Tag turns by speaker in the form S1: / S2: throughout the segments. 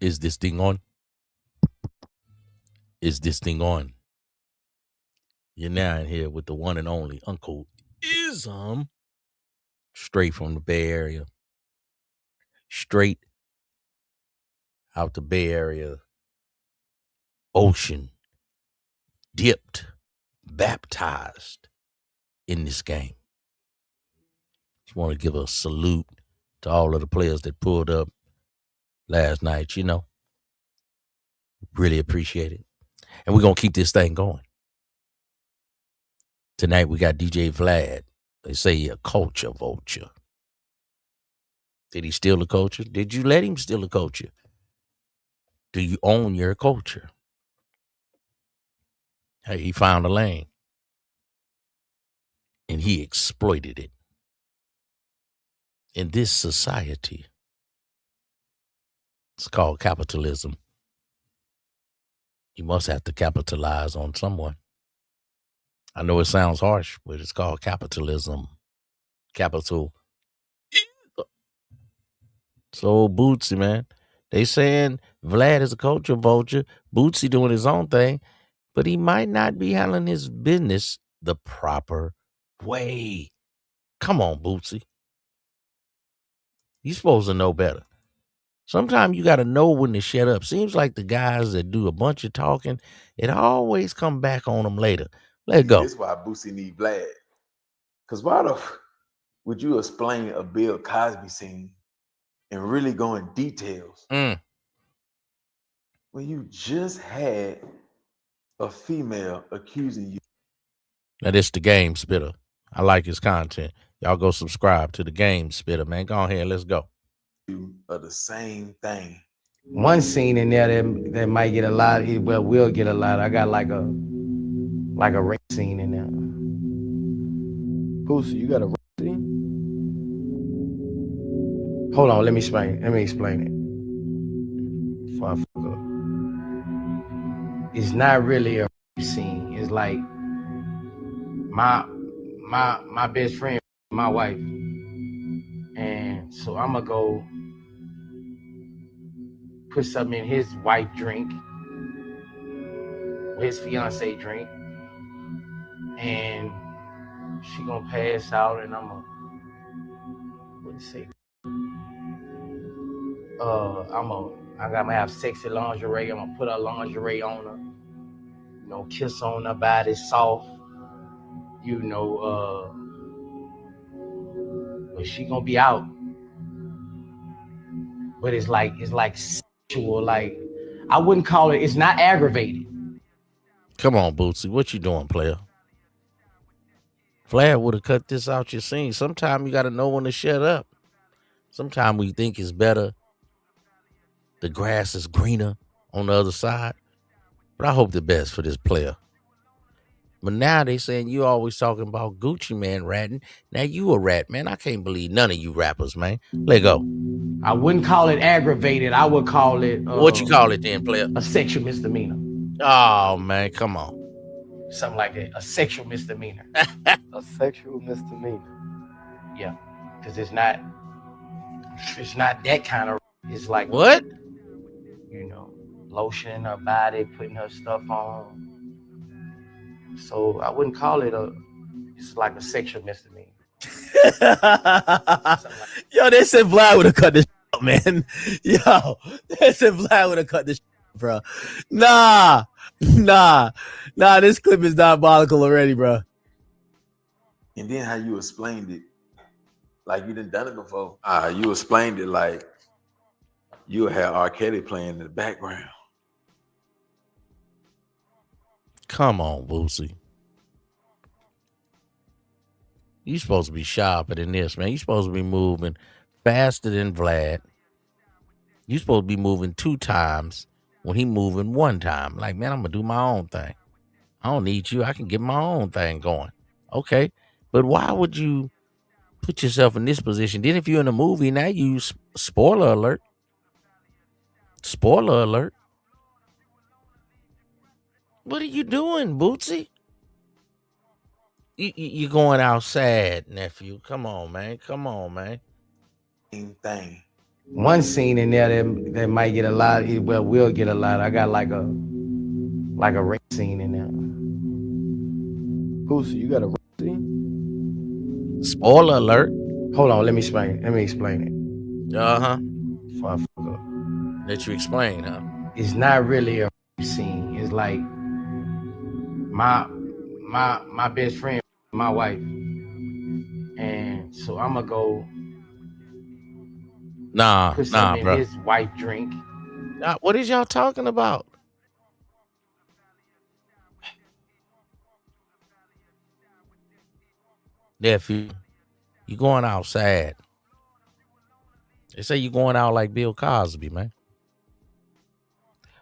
S1: Is this thing on? Is this thing on? You're now in here with the one and only Uncle Ism, straight from the Bay Area, straight out the Bay Area, ocean, dipped, baptized in this game. Just want to give a salute to all of the players that pulled up last night, Really appreciate it. And we're going to keep this thing going. Tonight we got DJ Vlad. They say he a culture vulture. Did he steal the culture? Did you let him steal the culture? Do you own your culture? Hey, he found a lane. And he exploited it. In this society, it's called capitalism. You must have to capitalize on someone. I know it sounds harsh, but it's called capitalism. Capital. So Bootsy, man, they saying Vlad is a culture vulture. Bootsy doing his own thing, but he might not be handling his business the proper way. Come on, Bootsy. You're supposed to know better. Sometimes you got to know when to shut up. Seems like the guys that do a bunch of talking, it always come back on them later. Let go.
S2: This is why Boosie need Vlad. Because why the would you explain a Bill Cosby scene and really go in details when you just had a female accusing you?
S1: Now, this the Game Spitter. I like his content. Y'all go subscribe to the Game Spitter, man. Go ahead, let's go.
S2: Of the same thing.
S3: One scene in there that might get a lot, will get a lot. I got like a rape scene in there. Pussy, you got a rape scene? Hold on, let me explain it. Before I fuck up. It's not really a rape scene. It's like my best friend, my wife. And so I'm gonna go put something in his wife drink, his fiance drink, and she gonna pass out, and I'm gonna I'm gonna have sexy lingerie. I'm gonna put her lingerie on her, kiss on her body soft, but she gonna be out. But it's like sexual, like I wouldn't call it. It's not aggravated.
S1: Come on, Bootsy, what you doing, player? Vlad would have cut this out your scene. Sometimes you got to know when to shut up. Sometimes we think it's better. The grass is greener on the other side. But I hope the best for this player. But now they saying you always talking about Gucci Man ratting. Now you a rat, man. I can't believe none of you rappers, man. Let go.
S3: I wouldn't call it aggravated. I would call it...
S1: what you call it then, player?
S3: A sexual misdemeanor.
S1: Oh, man, come on.
S3: Something like that. A sexual misdemeanor.
S4: A sexual misdemeanor.
S3: Yeah. Because it's not that kind of... It's like...
S1: What?
S3: Lotion in her body, putting her stuff on. So I wouldn't call it it's like a sexual misdemeanor.
S1: Yo, they said Vlad would have cut this out, man. Yo, they said Vlad would have cut this bro. Nah, this clip is diabolical already, bro.
S2: And then how you explained it, like you done it before. You explained it like you had R. Kelly playing in the background.
S1: Come on, Boosie. You supposed to be sharper than this, man. You supposed to be moving faster than Vlad. You supposed to be moving 2 times when he moving 1 time. Like, man, I'm going to do my own thing. I don't need you. I can get my own thing going. Okay. But why would you put yourself in this position? Then if you're in a movie, now you spoiler alert. Spoiler alert. What are you doing, Bootsy? You going outside, nephew. Come on, man.
S2: Same thing.
S3: one scene in there that might get a lot. Well, will get a lot. I got like a rape scene in there.
S4: Boosie, you got a rap scene?
S1: Spoiler alert.
S3: Hold on, let me explain. Let me explain it.
S1: Uh-huh.
S3: Before I fuck up.
S1: Let you explain, huh?
S3: It's not really a rape scene. It's like my best friend, my wife, and so I'm gonna go put something in
S1: bro.
S3: his wife drink.
S1: What is y'all talking about? Nephew, you going outside. They say you going out like Bill Cosby, man.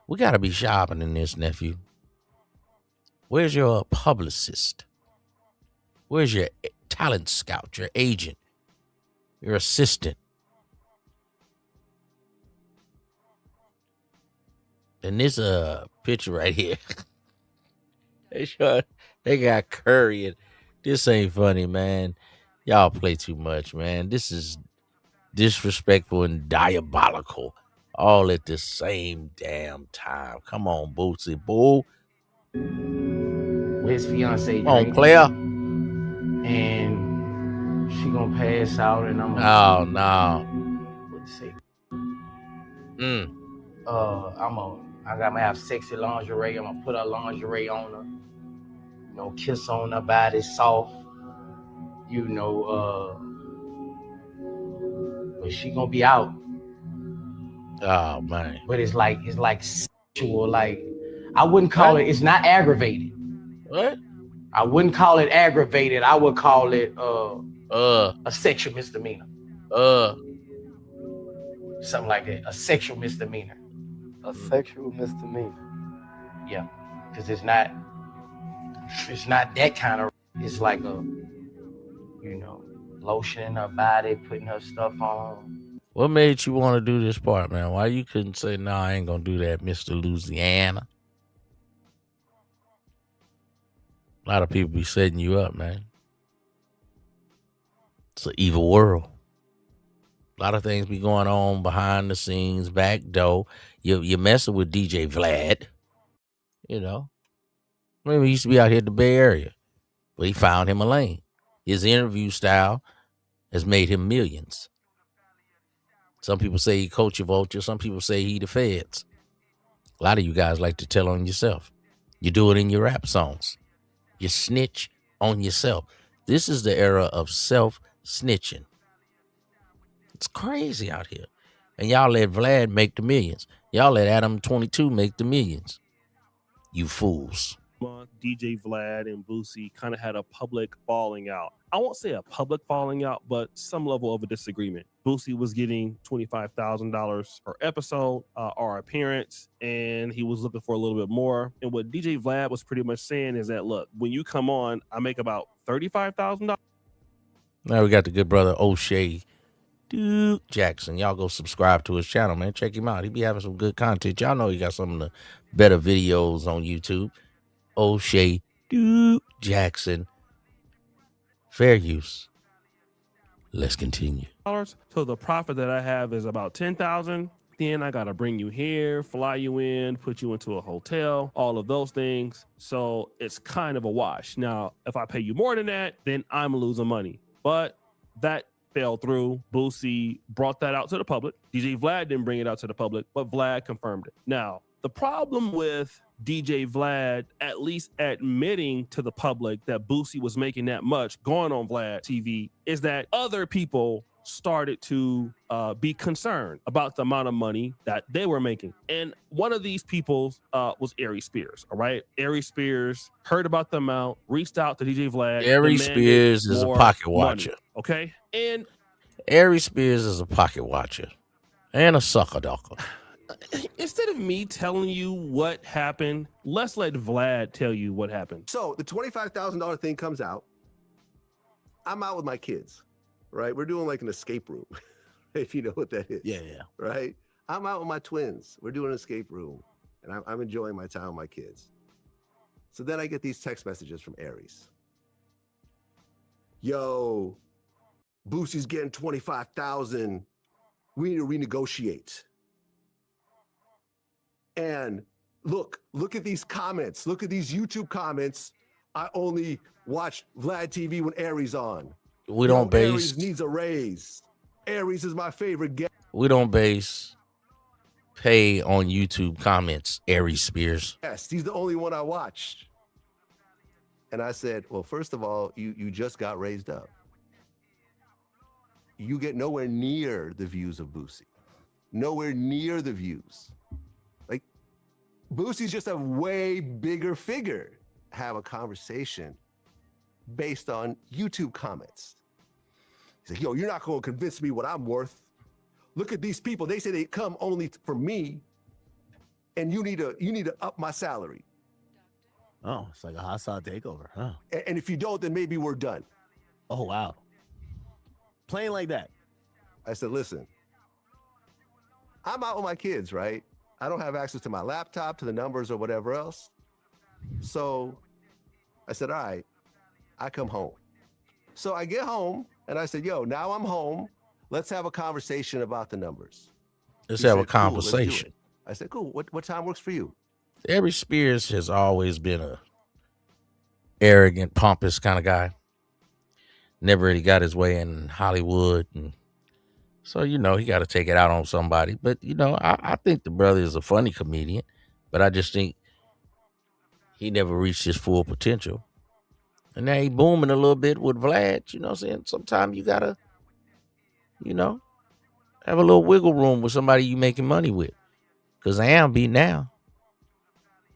S1: We gotta be shopping in this, nephew. Where's your publicist? Where's your talent scout, your agent, your assistant? And this picture right here. They got Curry and this ain't funny, man. Y'all play too much, man. This is disrespectful and diabolical all at the same damn time. Come on, Bootsy Boo.
S3: With his fiance
S1: Come on,
S3: drink,
S1: player.
S3: and she gonna pass out, and I'm
S1: Oh, no.
S3: what to say?
S1: Mm.
S3: I gotta have sexy lingerie. I'm gonna put her lingerie on her, you know, kiss on her body soft, you know, but she gonna be out.
S1: Oh, man.
S3: But it's like sexual, like I wouldn't call it. It's not aggravated.
S1: What?
S3: I wouldn't call it aggravated. I would call it
S1: Uh,
S3: a sexual misdemeanor,
S1: uh,
S3: something like that. A sexual misdemeanor.
S4: A sexual misdemeanor.
S3: Yeah, because it's not that kind of. It's like a, you know, lotioning her body, putting her stuff on.
S1: what made you want to do this part, man? Why you couldn't say, no, I ain't gonna do that, Mr. Louisiana? A lot of people be setting you up, man. It's an evil world. A lot of things be going on behind the scenes, back door. You're messing with DJ Vlad. You know, maybe he used to be out here in the Bay Area, but he found him a lane. His interview style has made him millions. Some people say he coach your Vulture. Some people say he the feds. A lot of you guys like to tell on yourself. You do it in your rap songs. You snitch on yourself. This is the era of self-snitching. It's crazy out here. And y'all let Vlad make the millions. Y'all let Adam 22 make the millions. You fools.
S5: DJ Vlad and Boosie kind of had a public falling out. I won't say a public falling out, but some level of a disagreement. Boosie was getting $25,000 per episode or appearance, and he was looking for a little bit more. And what DJ Vlad was pretty much saying is that, look, when you come on, I make about $35,000.
S1: Now we got the good brother O'Shea Duke Jackson. Y'all go subscribe to his channel, man. Check him out. He be having some good content. Y'all know he got some of the better videos on YouTube. O'Shea Duke Jackson. Fair use. Let's continue.
S5: So the profit that I have is about $10,000. Then I gotta bring you here, fly you in, put you into a hotel, all of those things. So it's kind of a wash. Now, if I pay you more than that, then I'm losing money. But that fell through. Boosie brought that out to the public. DJ Vlad didn't bring it out to the public, but Vlad confirmed it. Now, the problem with DJ Vlad at least admitting to the public that Boosie was making that much going on Vlad TV is that other people started to be concerned about the amount of money that they were making. And one of these people was Aries Spears, all right? Aries Spears heard about the amount, reached out to DJ Vlad.
S1: Aries Spears is a pocket watcher.
S5: Money, okay? And
S1: Aries Spears is a pocket watcher and a sucker ducker.
S5: Instead of me telling you what happened, let's let Vlad tell you what happened.
S6: So the $25,000 thing comes out. I'm out with my kids, right? We're doing like an escape room, if you know what that is.
S1: Yeah.
S6: Right? I'm out with my twins. We're doing an escape room, and I'm enjoying my time with my kids. So then I get these text messages from Aries. Yo, Boosie's getting $25,000 We need to renegotiate. And look at these comments. Look at these YouTube comments. I only watch Vlad TV when Aries on.
S1: We don't base.
S6: Aries needs a raise. Aries is my favorite guest.
S1: We don't base pay on YouTube comments, Aries Spears.
S6: Yes, he's the only one I watched. And I said, well, first of all, you just got raised up. You get nowhere near the views of Boosie. Nowhere near the views. Like, Boosie's just a way bigger figure. Have a conversation based on YouTube comments. He's like, yo, you're not going to convince me what I'm worth. Look at these people. They say they come only for me, and you need to up my salary.
S7: Oh, it's like a hostile takeover, huh?
S6: And if you don't, then maybe we're done.
S7: Oh, wow. Playing like that.
S6: I said, listen, I'm out with my kids, right? I don't have access to my laptop, to the numbers or whatever else. So I said, all right, I come home. So I get home and I said, yo, now I'm home. Let's have a conversation about the numbers.
S1: Let's
S6: He
S1: have
S6: said,
S1: a
S6: "Cool, let's do
S1: conversation.
S6: it." I said, cool. What time works for you?
S1: Aries Spears has always been a arrogant, pompous kind of guy. Never really got his way in Hollywood. And so, he got to take it out on somebody. But, I think the brother is a funny comedian. But I just think he never reached his full potential. And now he booming a little bit with Vlad. You know what I'm saying? Sometimes you got to, have a little wiggle room with somebody you making money with. Because I am be now.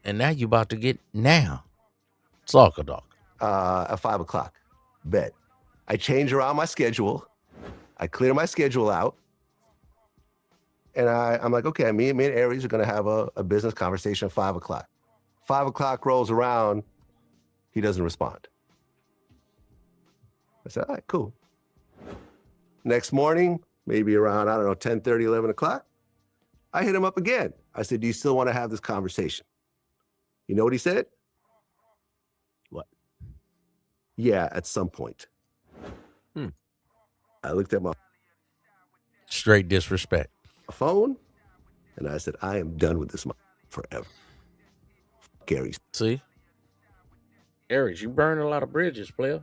S1: And now you about to get now. Soccer dog.
S6: At 5 o'clock. Bet. I change around my schedule. I clear my schedule out. And I'm like, okay, me and Aries are going to have a business conversation at 5 o'clock. 5 o'clock rolls around. He doesn't respond. I said, all right, cool. Next morning, maybe around, 10:30, 11 o'clock, I hit him up again. I said, do you still want to have this conversation? You know what he said?
S7: What?
S6: Yeah, at some point. I looked at my
S1: Straight disrespect.
S6: phone and I said, I am done with this forever. Gary.
S1: See? Aries, you burn a lot of bridges, player.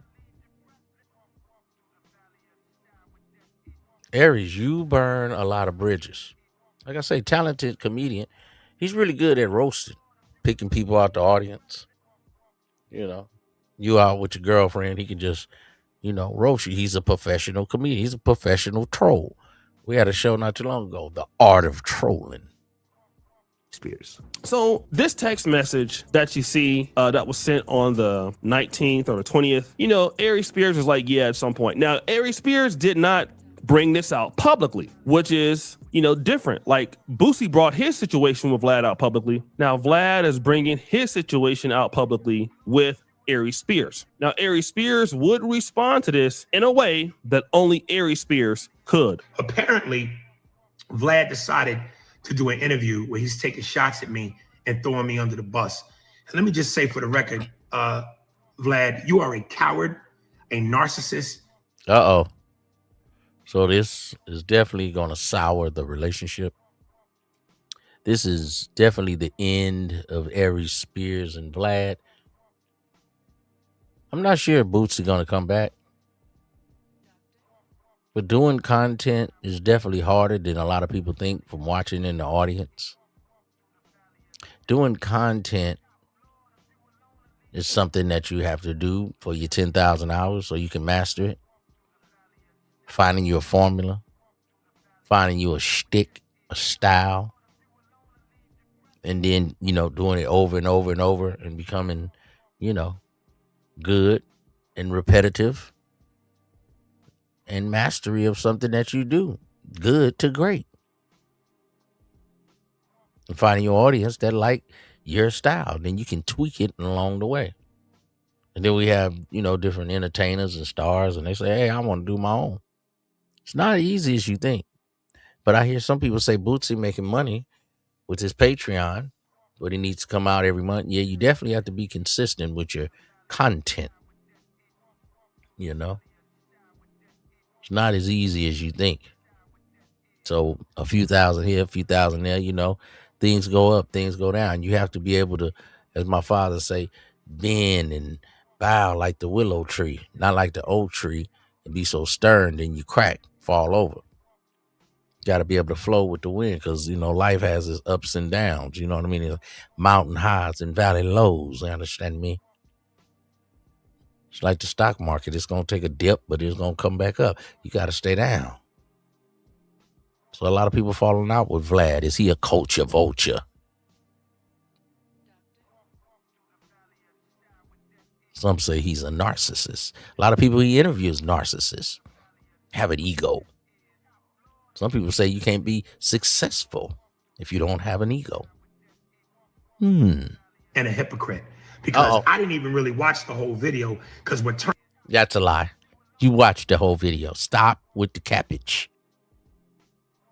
S1: Aries, you burn a lot of bridges. Like I say, talented comedian. He's really good at roasting, picking people out the audience. You out with your girlfriend, he can just, roast you. He's a professional comedian. He's a professional troll. We had a show not too long ago, The Art of Trolling.
S6: Spears.
S5: So this text message that you see that was sent on the 19th or the 20th, Aries Spears was like, yeah, at some point. Now, Aries Spears did not bring this out publicly, which is, different. Like Boosie brought his situation with Vlad out publicly. Now Vlad is bringing his situation out publicly with Aries Spears. Now Aries Spears would respond to this in a way that only Aries Spears could.
S8: Apparently, Vlad decided to do an interview where he's taking shots at me and throwing me under the bus. And let me just say for the record, Vlad, you are a coward, a narcissist.
S1: Uh-oh. So this is definitely going to sour the relationship. This is definitely the end of Aries Spears and Vlad. I'm not sure if Boots is going to come back. But doing content is definitely harder than a lot of people think from watching in the audience. Doing content is something that you have to do for your 10,000 hours so you can master it. Finding your formula, finding you a shtick, a style, and then, doing it over and over and over and becoming, good and repetitive and mastery of something that you do, good to great. And finding your audience that like your style, then you can tweak it along the way. And then we have, different entertainers and stars, and they say, hey, I want to do my own. It's not as easy as you think. But I hear some people say Bootsy making money with his Patreon, but he needs to come out every month. Yeah, you definitely have to be consistent with your content. It's not as easy as you think. So a few thousand here, a few thousand there, you know, things go up, things go down. You have to be able to, as my father say, bend and bow like the willow tree, not like the oak tree, and be so stern, then you crack, fall over. Got to be able to flow with the wind, because, you know, life has its ups and downs. You know what I mean? It's mountain highs and valley lows. You understand me? It's like the stock market. It's going to take a dip, but it's going to come back up. You got to stay down. So a lot of people falling out with Vlad. Is he a culture vulture? Some say he's a narcissist. A lot of people he interviews narcissists, have an ego. Some people say you can't be successful if you don't have an ego.
S8: And a hypocrite, because I didn't even really watch the whole video, because what turned—
S1: That's a lie. You watched the whole video. Stop with the cabbage.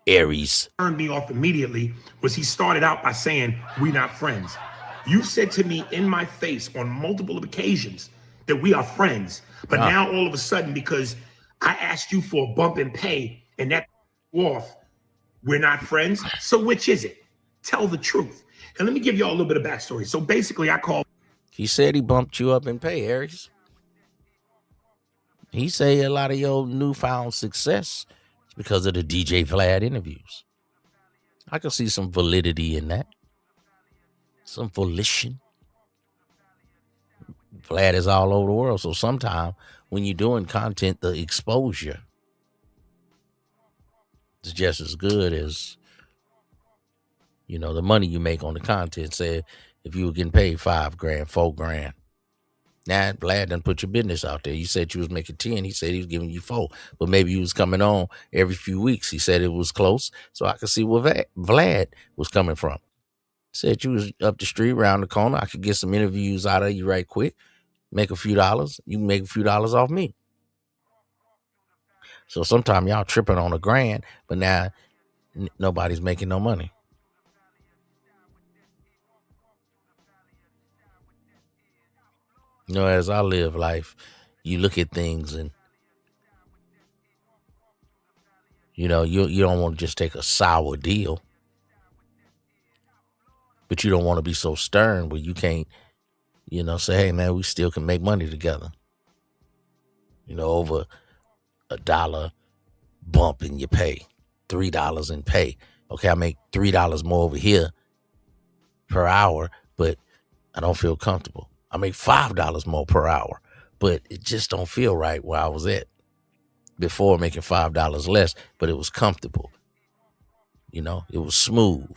S1: Aries.
S8: turned me off immediately was he started out by saying, "We not friends." You said to me in my face on multiple occasions that we are friends. But now all of a sudden, because I asked you for a bump in pay and that off, we're not friends. So which is it? Tell the truth. And let me give y'all a little bit of backstory. So basically, I called—
S1: He said he bumped you up in pay, Aries. He say a lot of your newfound success is because of the DJ Vlad interviews. I can see some validity in that. Some volition. Vlad is all over the world. So sometimes when you're doing content, the exposure is just as good as, you know, the money you make on the content. Say if you were getting paid $5 grand, $4 grand. Now, Vlad done put your business out there. You said you was making 10. He said he was giving you 4. But maybe you was coming on every few weeks. He said it was close. So I could see where Vlad was coming from. Said you was up the street, around the corner. I could get some interviews out of you right quick. Make a few dollars. You can make a few dollars off me. So sometimes y'all tripping on $1 grand, but now nobody's making no money. You know, as I live life, you look at things and, you know, you don't want to just take a sour deal. But you don't want to be so stern where you can't, you know, say, hey, man, we still can make money together. You know, over $1 bump in your pay, $3 in pay. Okay, I make $3 more over here per hour, but I don't feel comfortable. I make $5 more per hour, but it just don't feel right where I was at before, making $5 less, but it was comfortable. You know, it was smooth.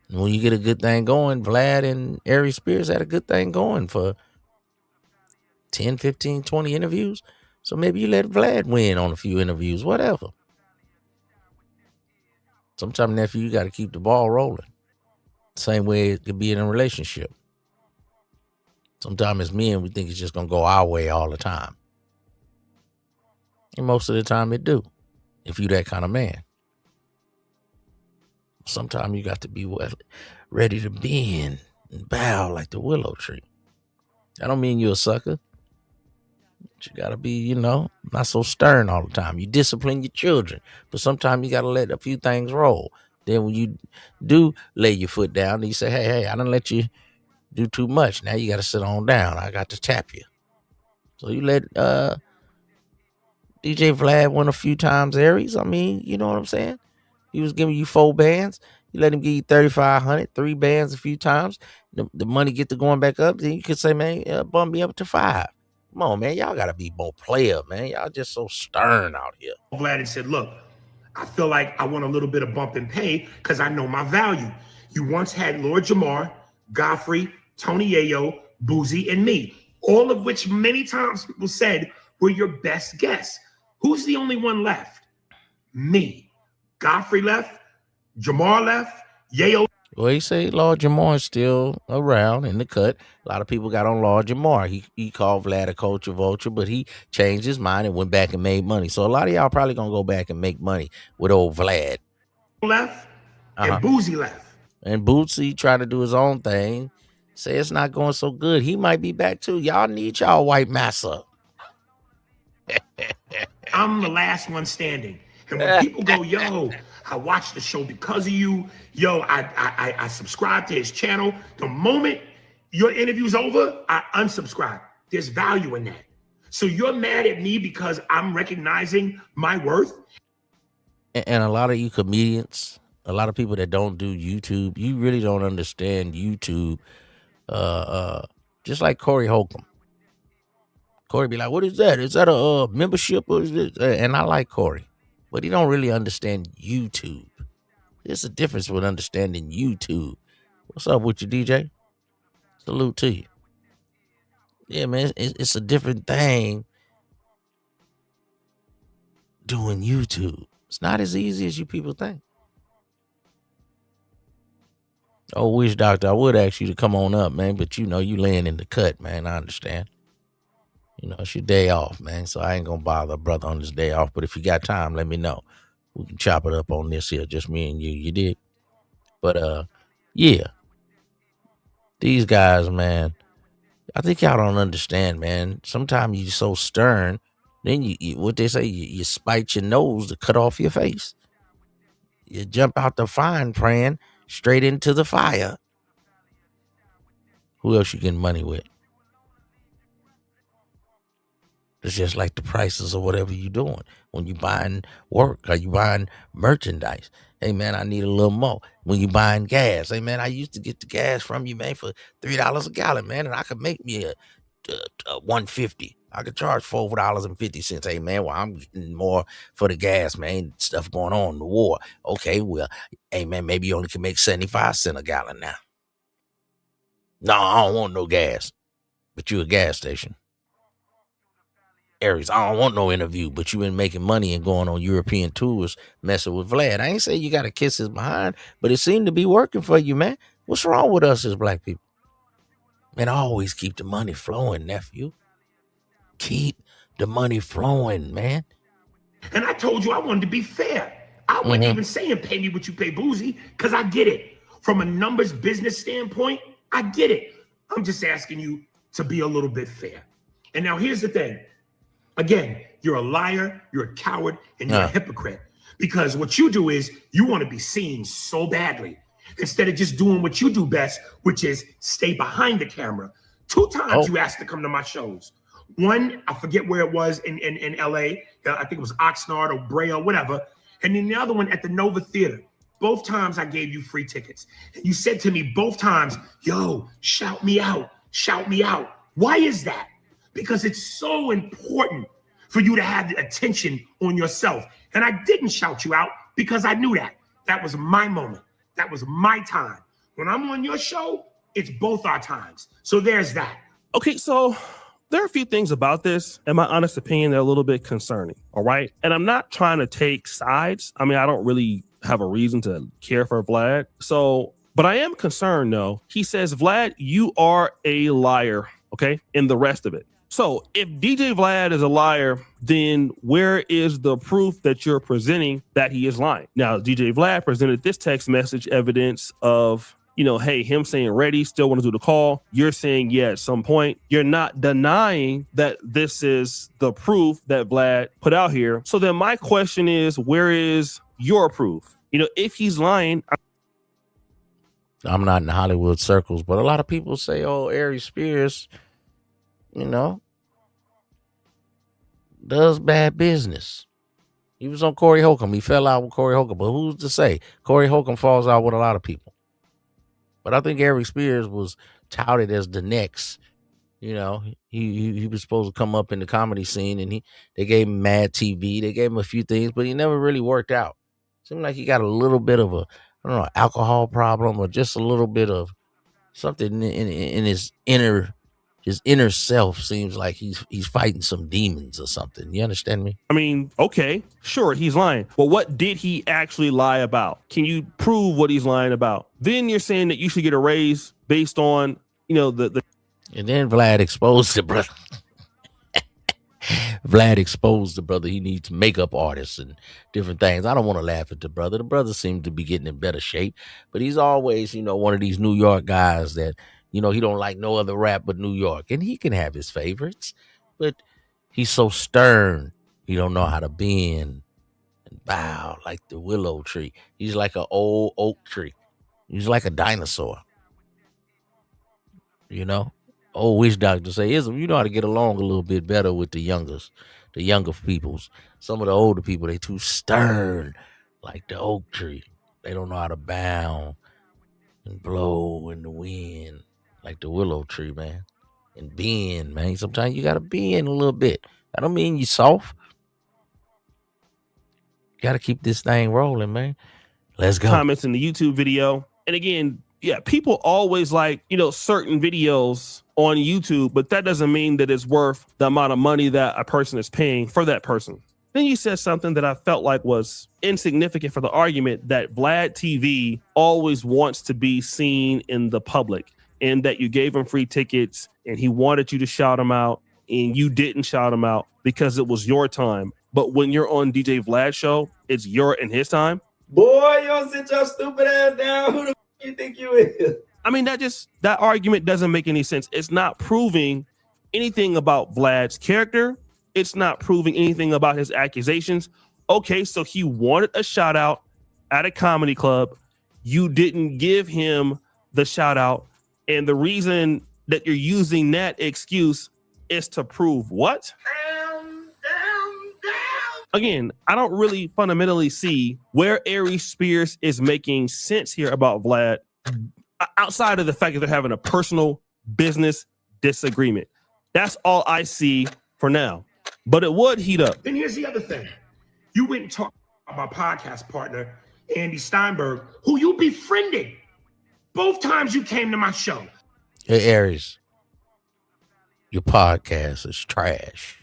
S1: And when you get a good thing going, Vlad and Ari Spears had a good thing going for 10, 15, 20 interviews. So maybe you let Vlad win on a few interviews, whatever. Sometimes, nephew, you got to keep the ball rolling. Same way it could be in a relationship. Sometimes as men, we think it's just going to go our way all the time. And most of the time it do, if you that kind of man. Sometimes you got to be ready to bend and bow like the willow tree. I don't mean you're a sucker. But you got to be, you know, not so stern all the time. You discipline your children, but sometimes you got to let a few things roll. Then when you do lay your foot down, you say, hey, I done let you do too much. Now you got to sit on down. I got to tap you. So you let DJ Vlad win a few times, Aries. I mean, you know what I'm saying? He was giving you 4 bands. You let him give you 3,500, 3 bands a few times. The money get to going back up. Then you could say, man, bump me up to 5. Come on, man. Y'all got to be more player, man. Y'all just so stern out here.
S8: Vlad and said, look, I feel like I want a little bit of bump in pay because I know my value. You once had Lord Jamar, Godfrey, Tony Yayo, Boozy, and me, all of which many times people said were your best guests. Who's the only one left? Me. Godfrey left, Jamar left, Yayo.
S1: Well, he say Lord Jamar is still around in the cut. A lot of people got on Lord Jamar. He called Vlad a culture vulture, but he changed his mind and went back and made money. So a lot of y'all probably gonna go back and make money with old Vlad.
S8: Left and Boozy left.
S1: And Bootsy tried to do his own thing. Say it's not going so good. He might be back too. Y'all need y'all white massa.
S8: I'm the last one standing. And when people go, yo, I watched the show because of you, yo, I subscribe to his channel. The moment your interview's over, I unsubscribe. There's value in that. So you're mad at me because I'm recognizing my worth?
S1: And a lot of you comedians, a lot of people that don't do YouTube, you really don't understand YouTube. Just like Corey Holcomb. Corey be like, what is that? Is that a membership or is this? And I like Corey, but he don't really understand YouTube. There's a difference with understanding YouTube. What's up with you, DJ? Salute to you. Yeah, man, it's a different thing doing YouTube. It's not as easy as you people think. Oh, Wish Doctor, I would ask you to come on up, man, but you know you laying in the cut, man. I understand. You know, it's your day off, man, so I ain't gonna bother a brother on his day off. But if you got time, let me know. We can chop it up on this here, just me and you. You did? But yeah, these guys, man, I think y'all don't understand, man. Sometimes you're so stern, then you what they say, you spite your nose to cut off your face. You jump out the frying pan straight into the fire. Who else you getting money with? It's just like the prices of whatever you're doing. When you buying work or you buying merchandise, hey man, I need a little more. When you buying gas, hey man, I used to get the gas from you, man, for $3 a gallon, man, and I could make me a $1.50. I could charge $4.50. Hey man, well I'm getting more for the gas, man. Stuff going on in the war. Okay, well, hey man, maybe you only can make 75 cents a gallon now. No, I don't want no gas, but you a gas station. Aries, I don't want no interview, but you been making money and going on European tours messing with Vlad. I ain't say you got to kiss his behind, but it seemed to be working for you, man. What's wrong with us as black people? Man, always keep the money flowing, nephew. Keep the money flowing, man.
S8: And I told you I wanted to be fair. I wasn't even saying pay me what you pay Boozy, because I get it. From a numbers business standpoint, I get it. I'm just asking you to be a little bit fair. And now here's the thing. Again, you're a liar, you're a coward, and you're a hypocrite. Because what you do is you want to be seen so badly instead of just doing what you do best, which is stay behind the camera. 2 times you asked to come to my shows. One, I forget where it was in LA. I think it was Oxnard or Brea or whatever. And then the other one at the Nova Theater. Both times I gave you free tickets. And you said to me both times, yo, shout me out, shout me out. Why is that? Because it's so important for you to have the attention on yourself. And I didn't shout you out because I knew that. That was my moment. That was my time. When I'm on your show, it's both our times. So there's that.
S5: Okay, so there are a few things about this, in my honest opinion, that are a little bit concerning, all right? And I'm not trying to take sides. I mean, I don't really have a reason to care for Vlad. But I am concerned, though. He says, Vlad, you are a liar, okay? And the rest of it. So if DJ Vlad is a liar, then where is the proof that you're presenting that he is lying? Now, DJ Vlad presented this text message evidence of, you know, hey, him saying ready, still want to do the call. You're saying, yeah, at some point. You're not denying that this is the proof that Vlad put out here. So then my question is, where is your proof? You know, if he's lying.
S1: I'm not in Hollywood circles, but a lot of people say, oh, Aries Spears, you know, does bad business. He was on Corey Holcomb. He fell out with Corey Holcomb. But who's to say? Corey Holcomb falls out with a lot of people. But I think Aries Spears was touted as the next. You know, he was supposed to come up in the comedy scene, and they gave him Mad TV. They gave him a few things, but he never really worked out. Seemed like he got a little bit of alcohol problem, or just a little bit of something in his inner self. Seems like he's fighting some demons or something. You understand me?
S5: I mean, okay, sure, he's lying. But what did he actually lie about? Can you prove what he's lying about? Then you're saying that you should get a raise based on, you know, the
S1: And then Vlad exposed the brother. Vlad exposed the brother. He needs makeup artists and different things. I don't want to laugh at the brother. The brother seems to be getting in better shape, but he's always, you know, one of these New York guys that, you know, he don't like no other rap but New York. And he can have his favorites, but he's so stern. He don't know how to bend. and bow like the willow tree. He's like an old oak tree. He's like a dinosaur. You know, old witch doctor say, "Ism, you know how to get along a little bit better with the younger peoples. Some of the older people, they too stern, like the oak tree. They don't know how to bow and blow in the wind, like the willow tree, man. And bend, man. Sometimes you gotta bend a little bit. I don't mean you soft. You gotta keep this thing rolling, man. Let's go."
S5: Comments in the YouTube video. And again, yeah, people always like, certain videos on YouTube, but that doesn't mean that it's worth the amount of money that a person is paying for that person. Then you said something that I felt like was insignificant for the argument, that Vlad TV always wants to be seen in the public, and that you gave him free tickets and he wanted you to shout him out and you didn't shout him out because it was your time. But when you're on DJ Vlad's show, it's your and his time.
S9: Boy, you don't sit your stupid ass down. Who the f- you think you is?
S5: I mean, that argument doesn't make any sense. It's not proving anything about Vlad's character. It's not proving anything about his accusations. Okay, so he wanted a shout out at a comedy club. You didn't give him the shout out. And the reason that you're using that excuse is to prove what? Again, I don't really fundamentally see where Aries Spears is making sense here about Vlad, outside of the fact that they're having a personal business disagreement. That's all I see for now. But it would heat up.
S8: Then here's the other thing. You went and talked about my podcast partner, Andy Steinberg, who you befriended both times you came to my show.
S1: Hey, Aries, your podcast is trash.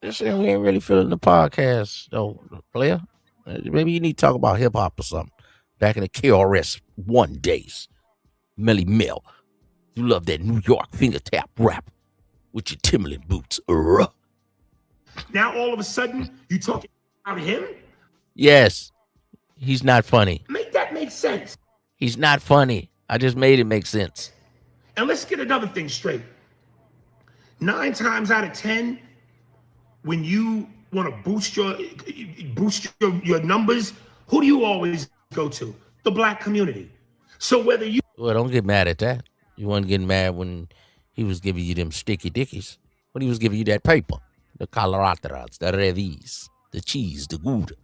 S1: Just saying, we ain't really feeling the podcast, though, player. Maybe you need to talk about hip hop or something. Back in the KRS One days. Melly Mel, you love that New York finger tap rap with your Timberland boots.
S8: Now all of a sudden, you talking about him?
S1: Yes, he's not funny.
S8: Make that make sense.
S1: He's not funny. I just made it make sense.
S8: And let's get another thing straight. 9 times out of 10, when you want to boost your numbers, who do you always go to? The black community. So whether you...
S1: Well, don't get mad at that. You wasn't getting mad when he was giving you them sticky dickies. When he was giving you that paper. The coloratas, the revis, the cheese, the gouda.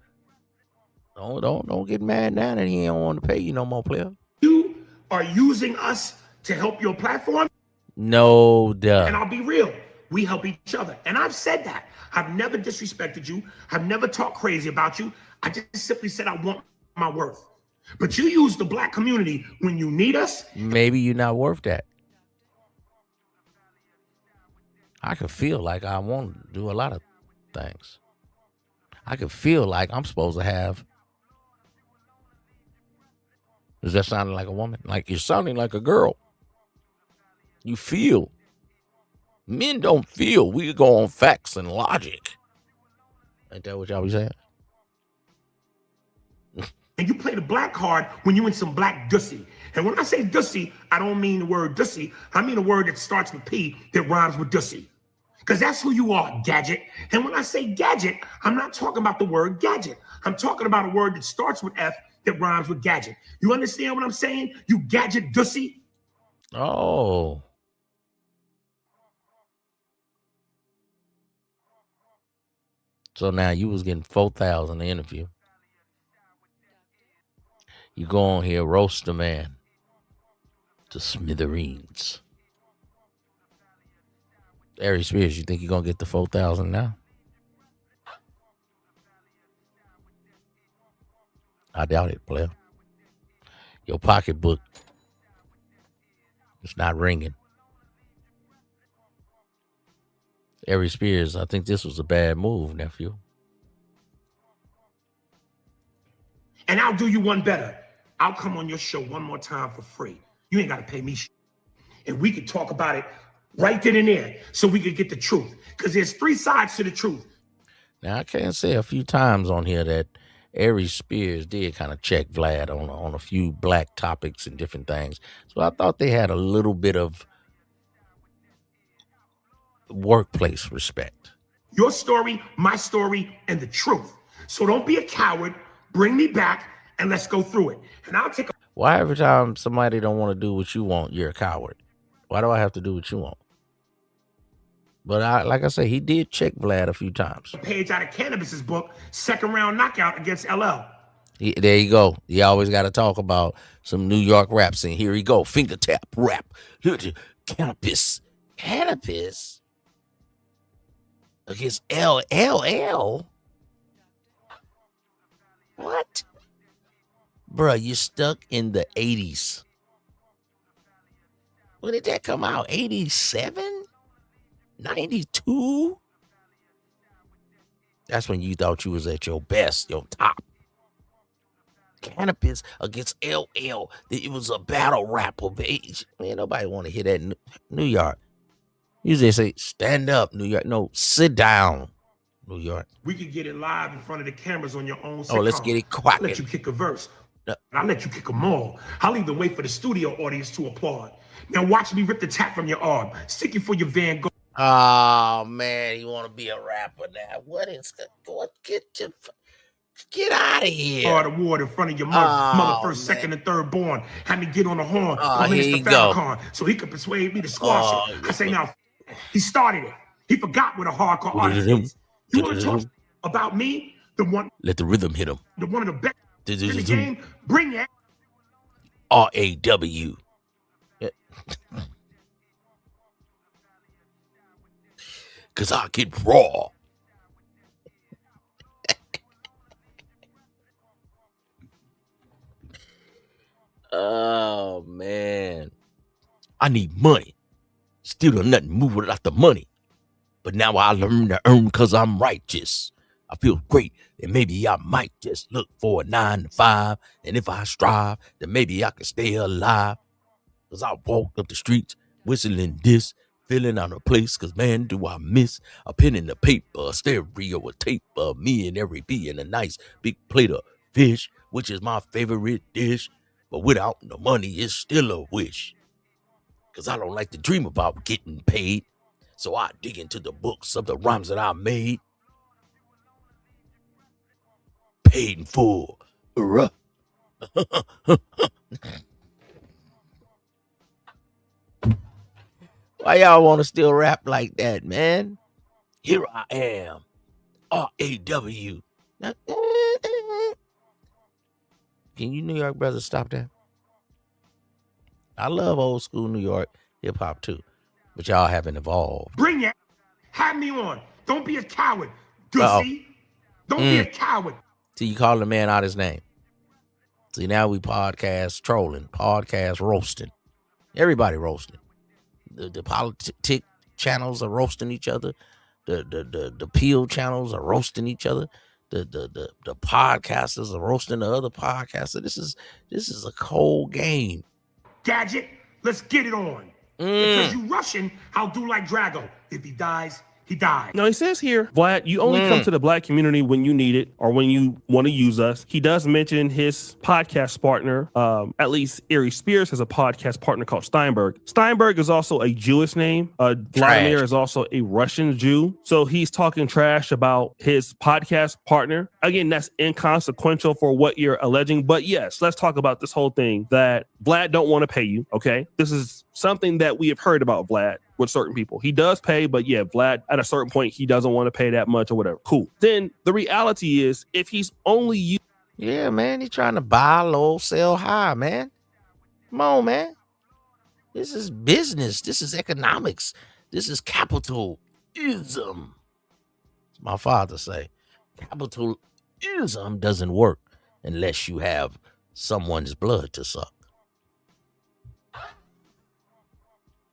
S1: Don't get mad now that he don't want to pay you no more, player.
S8: You are using us to help your platform?
S1: No, duh.
S8: And I'll be real. We help each other. And I've said that. I've never disrespected you. I've never talked crazy about you. I just simply said I want my worth. But you use the black community when you need us.
S1: Maybe you're not worth that. I can feel like I want to do a lot of things. I can feel like I'm supposed to have. Does that sound like a woman? Like you're sounding like a girl. You feel. Men don't feel. We go on facts and logic. Ain't that what y'all be saying?
S8: And you play the black card when you in some black dussy. And when I say dussy, I don't mean the word dussy. I mean a word that starts with P that rhymes with dussy. Because that's who you are, gadget. And when I say gadget, I'm not talking about the word gadget. I'm talking about a word that starts with F that rhymes with gadget. You understand what I'm saying? You gadget dussy?
S1: Oh. So now you was getting 4,000 an interview. You go on here, roast a man to smithereens. Aries Spears, you think you're going to get the 4,000 now? I doubt it, player. Your pocketbook is not ringing. Aries Spears, I think this was a bad move, nephew.
S8: And I'll do you one better. I'll come on your show one more time for free. You ain't got to pay me shit. And we could talk about it right then and there so we could get the truth. Because there's 3 sides to the truth.
S1: Now, I can say a few times on here that Aries Spears did kind of check Vlad on a few black topics and different things. So I thought they had a little bit of workplace respect.
S8: Your story, my story, and the truth. So don't be a coward. Bring me back and let's go through it. And I'll take a
S1: Why every time somebody don't want to do what you want, you're a coward? Why do I have to do what you want? But like I say, he did check Vlad a few times.
S8: page out of Cannabis's book, second round knockout against LL.
S1: There you go. You always got to talk about some New York rap scene. Here he go. Finger tap rap. Cannabis. Cannabis against LL. What? Bruh, you stuck in the 80s. When did that come out? 87? 92? That's when you thought you was at your best, your top. Cannabis against LL. It was a battle rap of age. Man, nobody want to hear that in New York. Usually say, stand up, New York. No, sit down, New York.
S8: We could get it live in front of the cameras on your own sitcom.
S1: Oh, let's get it quacking.
S8: I'll let you kick a verse. I'll let you kick them all. I'll even wait for the studio audience to applaud. Now watch me rip the tap from your arm. Stick you for your Van Gogh.
S1: Oh, man, you want to be a rapper now. What? Get out of here.
S8: Or the award in front of your mother first, second, and third born. Had me get on the horn.
S1: Here you go.
S8: So he could persuade me to squash it. I say now, he started it. He forgot what a hardcore artist is. You want to talk about me? The one.
S1: Let the rhythm hit him.
S8: The one of the best in the game. Bring it.
S1: RAW. Cause I get raw. Oh man. I need money. Still don't nothing move without the money. But now I learn to earn cause I'm righteous. I feel great, and maybe I might just look for a 9 to 5. And if I strive, then maybe I can stay alive. Cause I walked up the streets, whistling this, feeling out of place. Cause man, do I miss a pen and a paper, a stereo, a tape of me and every bee, and a nice big plate of fish, which is my favorite dish. But without the money, it's still a wish. Cause I don't like to dream about getting paid. So I dig into the books of the rhymes that I made. Paid in full. Why y'all want to still rap like that, man? Here I am. RAW. Can you New York brothers stop that? I love old school New York hip hop too, but y'all haven't evolved.
S8: Bring it. Have me on. Don't be a coward. Dussy. Don't be a coward.
S1: See, you call the man out his name. See, now we podcast trolling, podcast roasting. Everybody roasting. The politic channels are roasting each other. The Peel channels are roasting each other. The podcasters are roasting the other podcasters. This is a cold game.
S8: Gadget, let's get it on. Because you Russian, I'll do like Drago. If he dies, he died.
S5: No, he says here, Vlad, you only come to the black community when you need it or when you want to use us. He does mention his podcast partner. At least Ari Spears has a podcast partner called Steinberg. Steinberg is also a Jewish name. Vladimir is also a Russian Jew. So he's talking trash about his podcast partner. Again, that's inconsequential for what you're alleging. But yes, let's talk about this whole thing that Vlad don't want to pay you. Okay. This is something that we have heard about Vlad with certain people. He does pay, but yeah, Vlad at a certain point, he doesn't want to pay that much or whatever. Cool. Then the reality is if he's only you.
S1: Yeah, man, he's trying to buy low, sell high, man. Come on, man. This is business. This is economics. This is capitalism. My father say, capitalism doesn't work unless you have someone's blood to suck.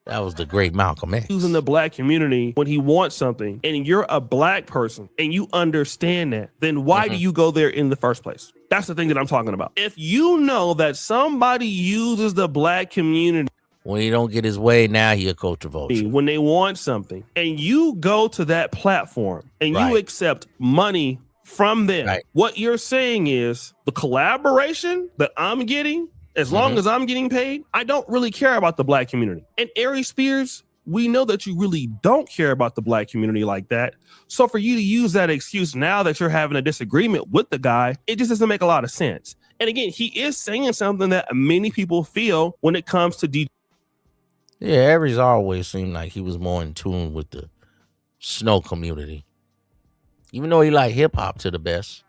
S1: That was the great Malcolm X.
S5: Using the black community when he wants something and you're a black person and you understand that, then why do you go there in the first place? That's the thing that I'm talking about. If you know that somebody uses the black community
S1: when he don't get his way, now he a culture vulture.
S5: When they want something and you go to that platform and you accept money from them, what you're saying is the collaboration that I'm getting, as long as I'm getting paid, I don't really care about the black community. And Ari Spears we know that you really don't care about the black community like that. So for you to use that excuse now that you're having a disagreement with the guy, it just doesn't make a lot of sense. And again, he is saying something that many people feel when it comes to DJ.
S1: Yeah, Aries always seemed like he was more in tune with the snow community. Even though he liked hip hop to the best,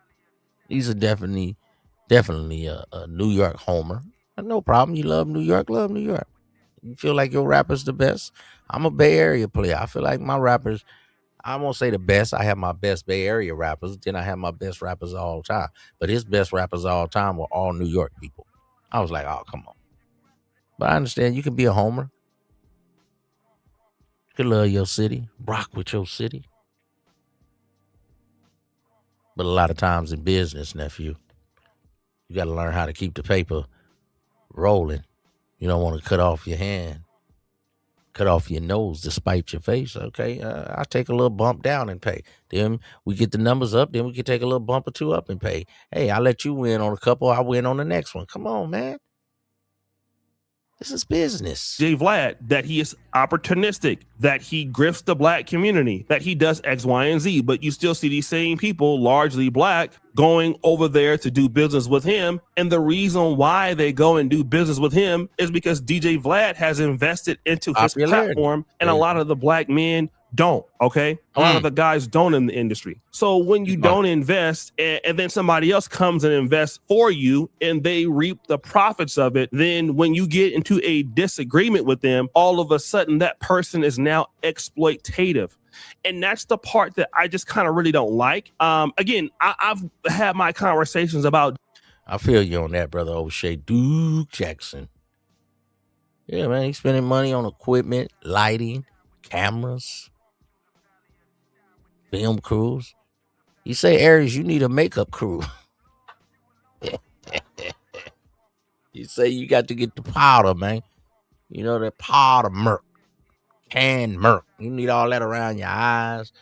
S1: he's definitely a New York homer. No problem. You love New York, love New York. You feel like your rapper's the best. I'm a Bay Area player. I feel like my rappers, I won't say the best. I have my best Bay Area rappers. Then I have my best rappers of all time. But his best rappers of all time were all New York people. I was like, oh, come on. But I understand you can be a homer. You can love your city, rock with your city. But a lot of times in business, nephew, you got to learn how to keep the paper rolling. You don't want to cut off your hand, cut off your nose to spite your face. Okay, I'll take a little bump down and pay. Then we get the numbers up. Then we can take a little bump or two up and pay. Hey, I let you win on a couple. I win on the next one. Come on, man. This is business.
S5: J. Vlad, that he is opportunistic, that he grifts the black community, that he does X, Y, and Z. But you still see these same people, largely black, going over there to do business with him. And the reason why they go and do business with him is because DJ Vlad has invested into his platform, and a lot of the black men don't. Okay, a lot of the guys don't in the industry. So when you don't invest, and then somebody else comes and invests for you, and they reap the profits of it, then when you get into a disagreement with them, all of a sudden that person is now exploitative. And that's the part that I just kind of really don't like. Again, I've had my conversations about.
S1: I feel you on that, brother O'Shea Duke Jackson. Yeah, man, he's spending money on equipment, lighting, cameras, film crews. You say, Aries, you need a makeup crew. You say you got to get the powder, man. You know, that powder murk, canned murk. You need all that around your eyes.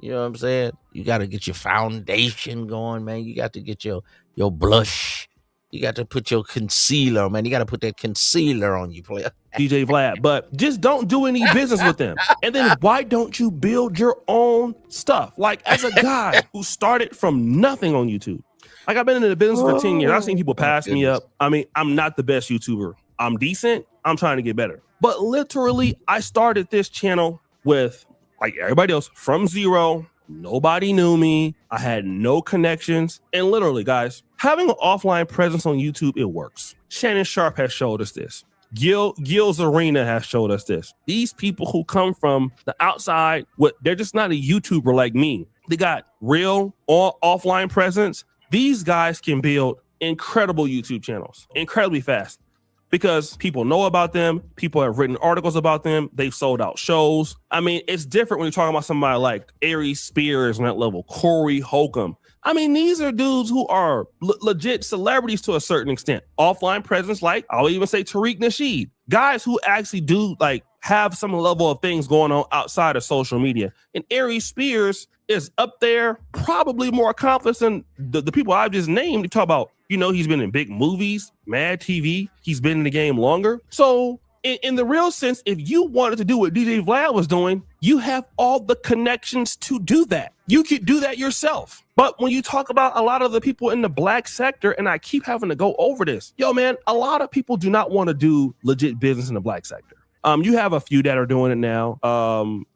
S1: You know what I'm saying? You got to get your foundation going, man. You got to get your blush. You got to put your concealer, man. You got to put that concealer on you, player.
S5: DJ Vlad, but just don't do any business with them. And then why don't you build your own stuff? Like, as a guy who started from nothing on YouTube, like, I've been in the business for 10 years. I've seen people pass me up. I mean, I'm not the best YouTuber. I'm decent. I'm trying to get better. But literally, I started this channel with, like everybody else, from zero. Nobody knew me. I had no connections. And literally, guys, having an offline presence on YouTube, it works. Shannon Sharp has showed us this. Gil's Arena has showed us this. These people who come from the outside, they're just not a YouTuber like me. They got real offline presence. These guys can build incredible YouTube channels incredibly fast because people know about them. People have written articles about them. They've sold out shows. I mean, it's different when you're talking about somebody like Aries Spears on that level, Corey Holcomb. I mean, these are dudes who are legit celebrities to a certain extent. Offline presence, like I'll even say Tariq Nasheed. Guys who actually do like have some level of things going on outside of social media. And Aries Spears is up there, probably more accomplished than the people I've just named. You talk about, you know, he's been in big movies, Mad TV. He's been in the game longer. So in the real sense, if you wanted to do what DJ Vlad was doing, you have all the connections to do that. You could do that yourself. But when you talk about a lot of the people in the black sector, and I keep having to go over this, yo, man, a lot of people do not want to do legit business in the black sector. You have a few that are doing it now.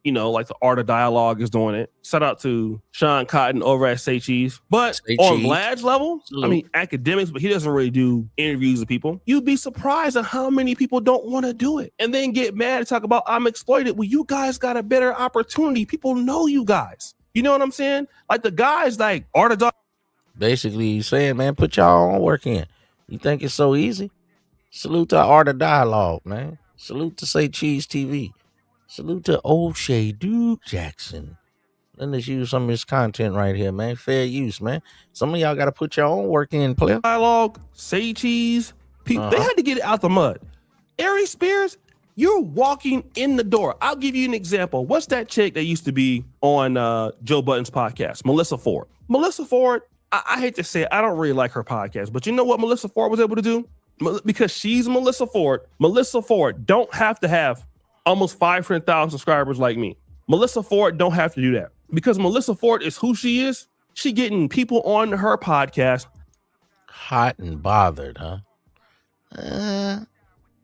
S5: You know, like the Art of Dialogue is doing it. Shout out to Sean Cotton over at Say Cheese. But on Vlad's level, I mean, academics, but he doesn't really do interviews with people. You'd be surprised at how many people don't want to do it and then get mad and talk about I'm exploited. Well, you guys got a better opportunity. People know you guys. You know what I'm saying? Like the guys like Art of Dialogue.
S1: Basically, he's saying, man, put y'all own work in. You think it's so easy? Salute to Art of Dialogue, man. Salute to Say Cheese TV. Salute to O'Shea Duke Jackson. Let's use some of his content right here, man. Fair use, man. Some of y'all got to put your own work in, player.
S5: Dialogue, Say Cheese. People, they had to get it out the mud. Aries Spears, you're walking in the door. I'll give you an example. What's that chick that used to be on Joe Budden's podcast? Melissa Ford. Melissa Ford, I hate to say it, I don't really like her podcast, but you know what Melissa Ford was able to do? Because she's Melissa Ford don't have to have almost 500,000 subscribers like me. Melissa Ford don't have to do that because Melissa Ford is who she is. She getting people on her podcast.
S1: Hot and bothered, huh?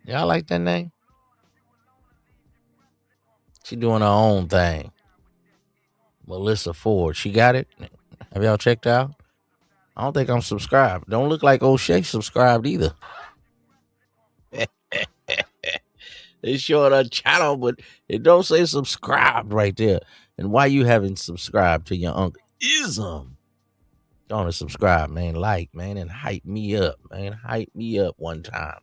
S1: Y'all like that name? She doing her own thing. Melissa Ford. She got it? Have y'all checked out? I don't think I'm subscribed. Don't look like O'Shea subscribed either. They showing her channel, but it don't say subscribed right there. And why you haven't subscribed to your uncle Ism? Don't subscribe, man. Like, man, and hype me up, man. Hype me up one time.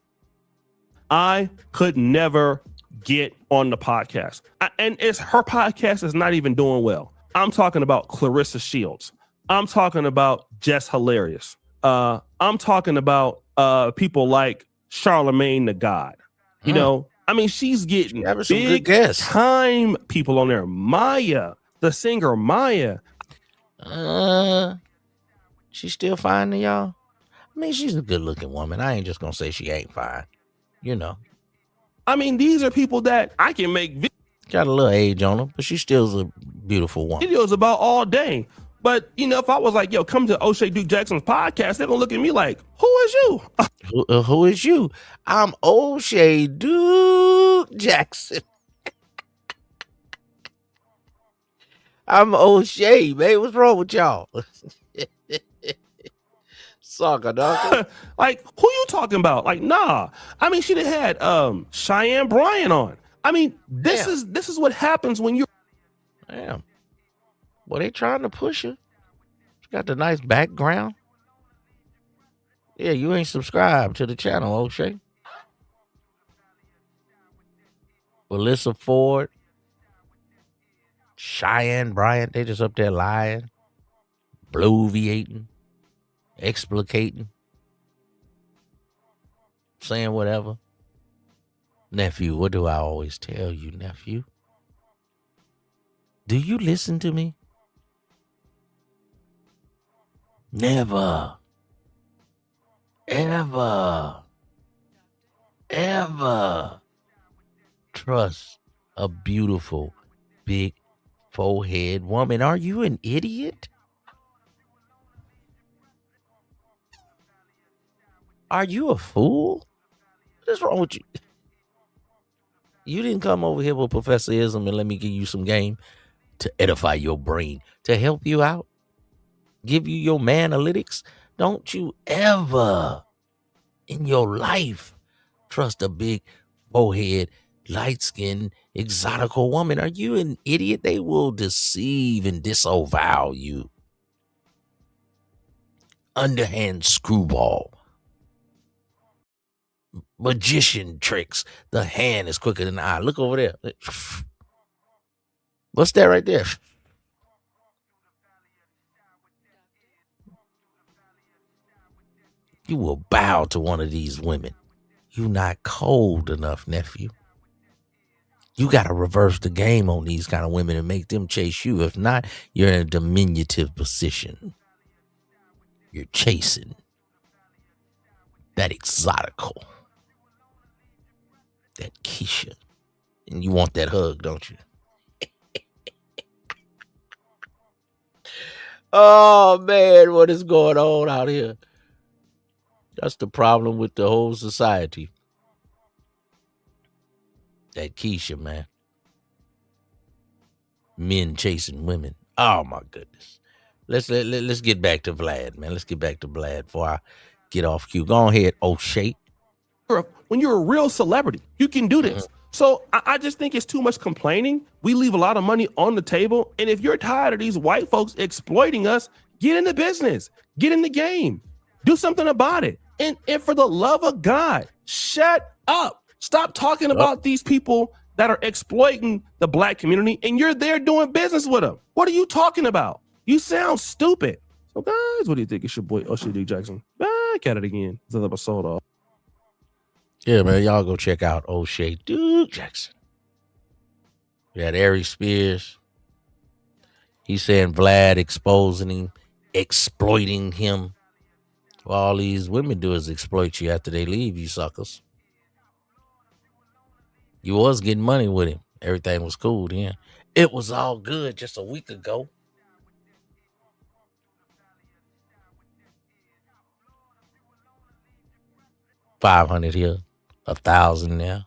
S5: I could never get on the podcast. And it's her podcast is not even doing well. I'm talking about Clarissa Shields. I'm talking about Jess Hilarious. I'm talking about people like Charlemagne the God. You know, I mean, she's getting big time people on there. Maya, the singer Maya.
S1: She's still fine to y'all? I mean, she's a good looking woman. I ain't just gonna say she ain't fine. You know.
S5: I mean, these are people that I can make
S1: got a little age on her, but she still's a beautiful woman.
S5: Videos about all day. But, you know, if I was like, yo, come to O'Shea Duke Jackson's podcast, they're going to look at me like, who is you?
S1: Who is you? I'm O'Shea Duke Jackson. I'm O'Shea, man. What's wrong with y'all? Sucker, dog.
S5: Like, who you talking about? Like, nah. I mean, she had Cheyenne Bryan on. I mean, this is what happens when you're.
S1: Damn. Well, they trying to push her. She got the nice background. Yeah, you ain't subscribed to the channel, O'Shea. Melissa Ford, Cheyenne Bryant, they just up there lying, bloviating, explicating, saying whatever. Nephew, what do I always tell you, nephew? Do you listen to me? Never, ever, ever trust a beautiful, big forehead woman. Are you an idiot? Are you a fool? What is wrong with you? You didn't come over here with Professor Ism and let me give you some game to edify your brain, to help you out, give you your manalytics. Don't you ever in your life trust a big forehead, light-skinned, exotical woman. Are you an idiot? They will deceive and disavow you. Underhand screwball. Magician tricks. The hand is quicker than the eye. Look over there. What's that right there? You will bow to one of these women. You not cold enough, nephew. You got to reverse the game on these kind of women and make them chase you. If not, you're in a diminutive position. You're chasing that exotical, that Keisha. And you want that hug, don't you? Oh, man, what is going on out here? That's the problem with the whole society. That Keisha, man. Men chasing women. Oh, my goodness. Let's get back to Vlad, man. Let's get back to Vlad before I get off cue. Go ahead, O'Shea.
S5: When you're a real celebrity, you can do this. So I just think it's too much complaining. We leave a lot of money on the table. And if you're tired of these white folks exploiting us, get in the business, get in the game, do something about it. And for the love of God, shut up. Stop talking about these people that are exploiting the black community and you're there doing business with them. What are you talking about? You sound stupid. So guys, what do you think? It's your boy O'Shea D. Jackson. Back at it again. It's another episode of.
S1: Yeah, man, y'all go check out O'Shea Duke Jackson. We had Ari Spears. He's saying Vlad exposing him, exploiting him. Well, all these women do is exploit you after they leave, you suckers. You was getting money with him. Everything was cool then. It was all good just a week ago. $500 here, 1,000 there.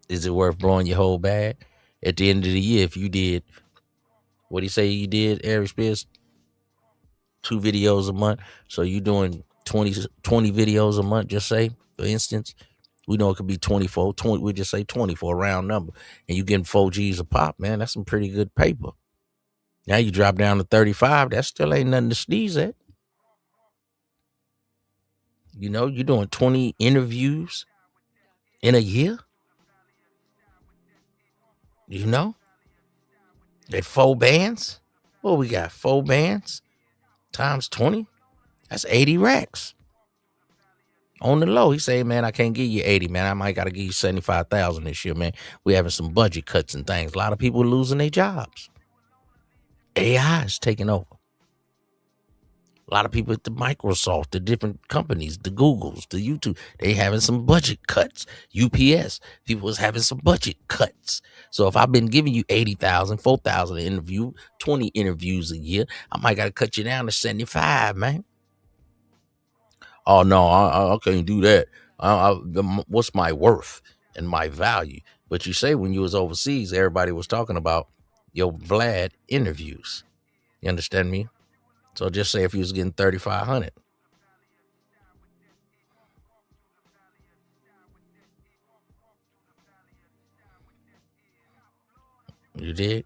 S1: Is it worth blowing your whole bag? At the end of the year, if you did, what do you say you did, Eric Spears? 2 videos a month. So you doing 20 videos a month, just say, for instance. We know it could be 24, 20, we just say 24, round number. And you getting 4 G's a pop, man. That's some pretty good paper. Now you drop down to 35. That still ain't nothing to sneeze at. You know, you're doing 20 interviews in a year. You know, at 4 bands. Well, we got 4 bands times 20. That's 80 racks. On the low, he say, man, I can't give you 80, man. I might got to give you 75,000 this year, man. We having some budget cuts and things. A lot of people are losing their jobs. AI is taking over. A lot of people at the Microsoft, the different companies, the Googles, the YouTube, they having some budget cuts. UPS, people was having some budget cuts. So if I've been giving you 80,000, 4,000 an interview, 20 interviews a year, I might got to cut you down to 75, man. Oh, no, I can't do that. What's my worth and my value? But you say when you was overseas, everybody was talking about your Vlad interviews. You understand me? So just say if you was getting 3,500. You did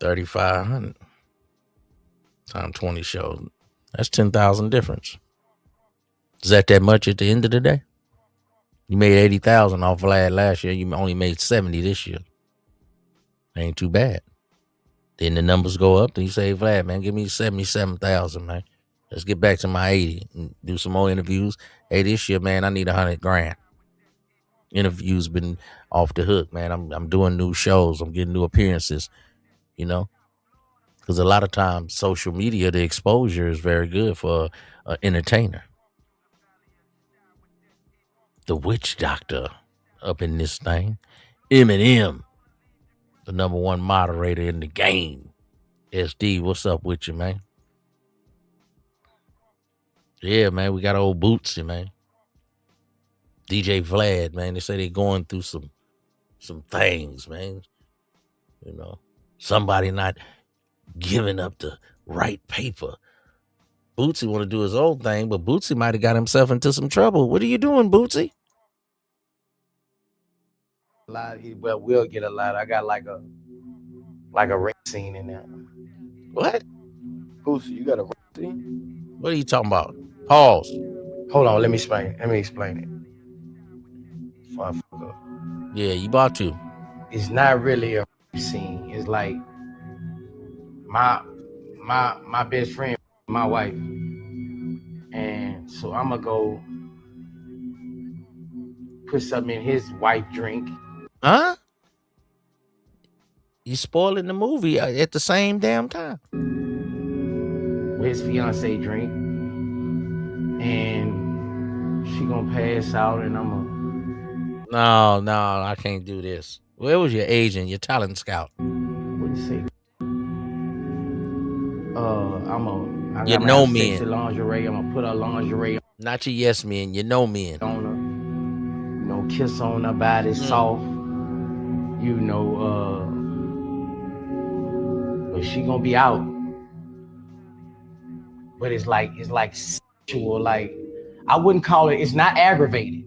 S1: 3,500 times 20 shows. That's 10,000 difference. Is that much at the end of the day? You made 80,000 off Vlad last year. You only made 70 this year. Ain't too bad. Then the numbers go up. Then you say, Vlad, man, give me 77,000, man. Let's get back to my 80 and do some more interviews. Hey, this year, man, I need 100 grand. Interviews been off the hook, man. I'm doing new shows. I'm getting new appearances, you know, because a lot of times social media, the exposure is very good for an entertainer. The witch doctor up in this thing. Eminem, the number one moderator in the game. SD, what's up with you, man? Yeah, man, we got old Bootsy, man. DJ Vlad, man. They say they're going through some things, man. You know, somebody not giving up the right paper. Bootsy want to do his own thing, but Bootsy might have got himself into some trouble. What are you doing, Bootsy?
S3: A lot. Well, we'll get a lot. I got like a race scene in there.
S1: What?
S4: Boosie, you got a race scene?
S1: What are you talking about? Pause.
S3: Hold on, let me explain it. Before I fuck up.
S1: Yeah, you about to.
S3: It's not really a race scene. It's like my best friend, my wife, and so I'm gonna go put something in his wife drink.
S1: Huh? You spoiling the movie at the same damn time.
S3: With his fiance drink, and she gonna pass out, and I'm
S1: gonna. No, I can't do this. Where was your agent, your talent scout?
S3: What do you say? I
S1: you
S3: got
S1: know
S3: my
S1: men.
S3: sexy lingerie. I'm gonna put her lingerie
S1: Not your yes men, you know men.
S3: on her. You know, kiss on her body, soft. You know, but she gonna be out. But it's like sexual. Like I wouldn't call it. It's not aggravated.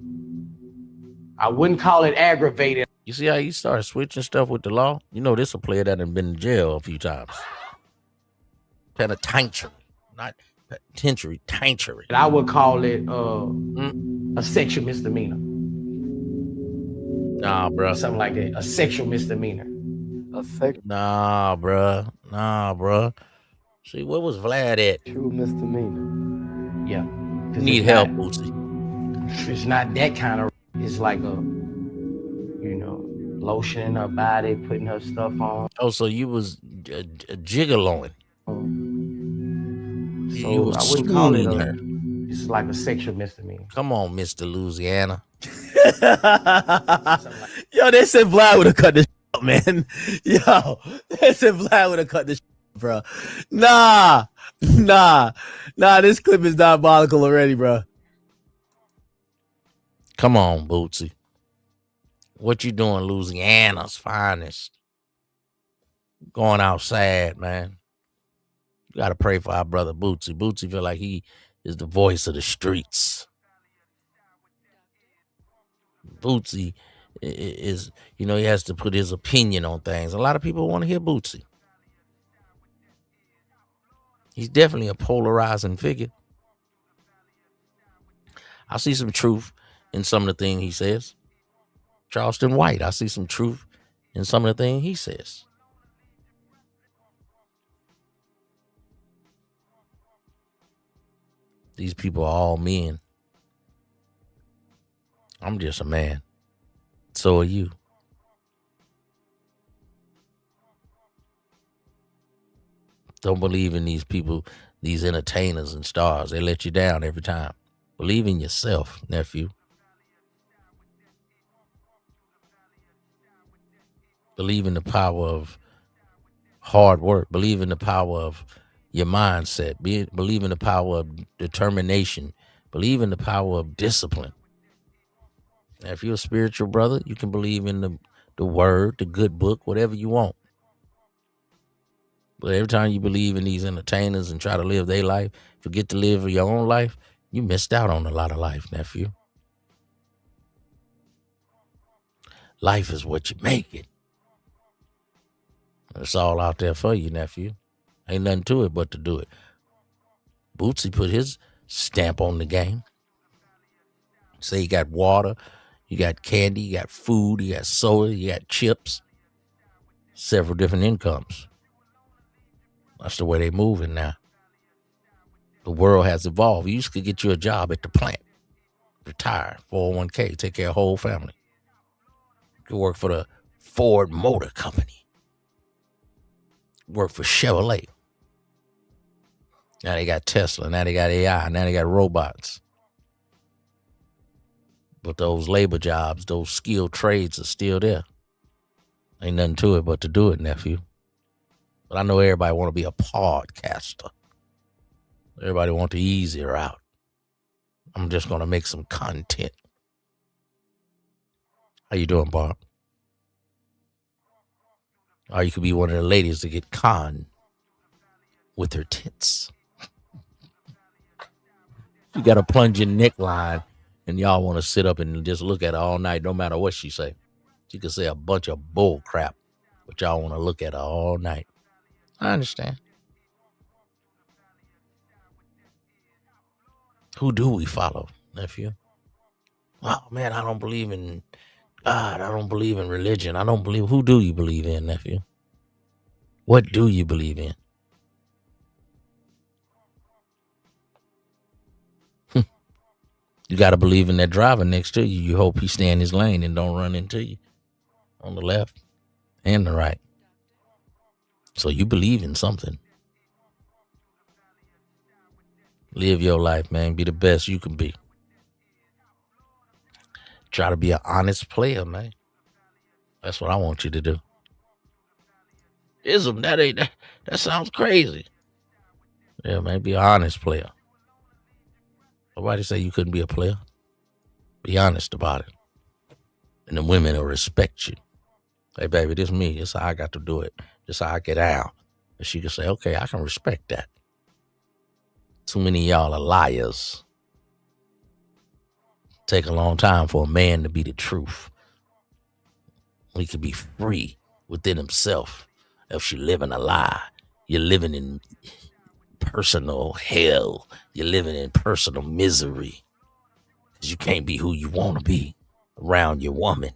S3: I wouldn't call it aggravated.
S1: You see how you start switching stuff with the law? You know this a player that had been in jail a few times. Penitentiary, not penitentiary, penitentiary.
S3: I would call it a sexual misdemeanor.
S1: Nah, bro.
S3: Something like that. A sexual misdemeanor.
S1: Nah, bro. See, where was Vlad at?
S4: True misdemeanor.
S3: Yeah.
S1: Need help, Bootsy.
S3: It's not that kind of. It's like a, lotion in her body, putting her stuff on.
S1: Oh, so you was gigoloing.
S3: So I wouldn't call it her. It's like a sexual misdemeanor.
S1: Come on, Mr. Louisiana. Yo, they said Vlad would have cut this shit, man. Yo, they said Vlad would have cut this shit, bro. Nah. This clip is diabolical already, bro. Come on, Bootsy. What you doing, Louisiana's finest? Going out sad, man. You gotta pray for our brother Bootsy. Bootsy feel like he is the voice of the streets. Bootsy is, he has to put his opinion on things. A lot of people want to hear Bootsy. He's definitely a polarizing figure. I see some truth in some of the things he says. Charleston White, I see some truth in some of the things he says. These people are all men. I'm just a man. So are you. Don't believe in these people, these entertainers and stars. They let you down every time. Believe in yourself, nephew. Believe in the power of hard work. Believe in the power of your mindset. Believe in the power of determination. Believe in the power of discipline. Now, if you're a spiritual brother, you can believe in the word, the good book, whatever you want. But every time you believe in these entertainers and try to live their life, forget to live your own life, you missed out on a lot of life, nephew. Life is what you make it. It's all out there for you, nephew. Ain't nothing to it but to do it. Bootsy put his stamp on the game. Say you got water, you got candy, you got food, you got soda, you got chips. Several different incomes. That's the way they moving now. The world has evolved. You used to get you a job at the plant, retire, 401k, take care of the whole family. You could work for the Ford Motor Company. Work for Chevrolet. Now they got Tesla. Now they got AI. Now they got robots. But those labor jobs, those skilled trades are still there. Ain't nothing to it but to do it, nephew. But I know everybody want to be a podcaster. Everybody want the easy route. I'm just going to make some content. How you doing, Bob? Or you could be one of the ladies to get con with her tits. You got a plunging neckline and y'all want to sit up and just look at her all night, no matter what she say. She could say a bunch of bull crap, but y'all want to look at her all night. I understand. Who do we follow, nephew? Oh, man, I don't believe in God. I don't believe in religion. I don't believe. Who do you believe in, nephew? What do you believe in? You got to believe in that driver next to you. You hope he stay in his lane and don't run into you on the left and the right. So you believe in something. Live your life, man. Be the best you can be. Try to be an honest player, man. That's what I want you to do. Ism, that sounds crazy. Yeah, man, be an honest player. Nobody say you couldn't be a player. Be honest about it. And the women will respect you. Hey, baby, this is me. This is how I got to do it. This is how I get out. And she can say, okay, I can respect that. Too many of y'all are liars. Take a long time for a man to be the truth. He could be free within himself. If you're living a lie, you're living in personal hell. You're living in personal misery. Because you can't be who you want to be around your woman.